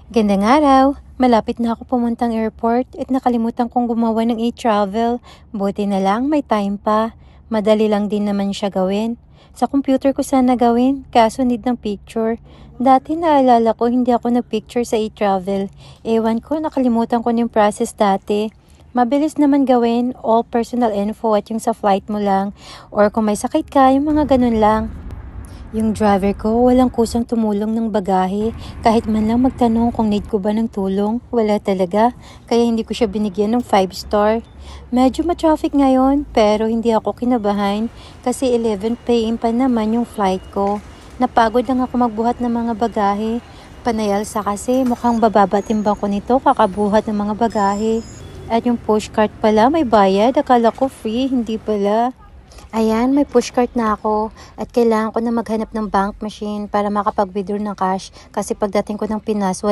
Gandang araw! Malapit na ako pumuntang airport at nakalimutan kong gumawa ng e-travel. Buti na lang may time pa. Madali lang din naman siya gawin. Sa computer ko sana gawin, kaso need ng picture. Dati naalala ko hindi ako nag-picture sa e-travel. Ewan ko, nakalimutan ko na yung process dati. Mabilis naman gawin, all personal info at yung sa flight mo lang. Or kung may sakit ka, yung mga ganun lang. Yung driver ko, walang kusang tumulong ng bagahe. Kahit man lang magtanong kung need ko ba ng tulong, wala talaga. Kaya hindi ko siya binigyan ng 5 star. Medyo ma-traffic ngayon, pero hindi ako kinabahan. Kasi 11 PM pa naman yung flight ko. Napagod lang ako magbuhat ng mga bagahe. Panayalsa kasi, mukhang bababa timbang ko nito kakabuhat ng mga bagahe. At yung pushcart pala, may bayad. Akala ko free, hindi pala. Ayan, may pushcart na ako at kailangan ko na maghanap ng bank machine para makapag-withdraw ng cash kasi pagdating ko ng Pinas, wala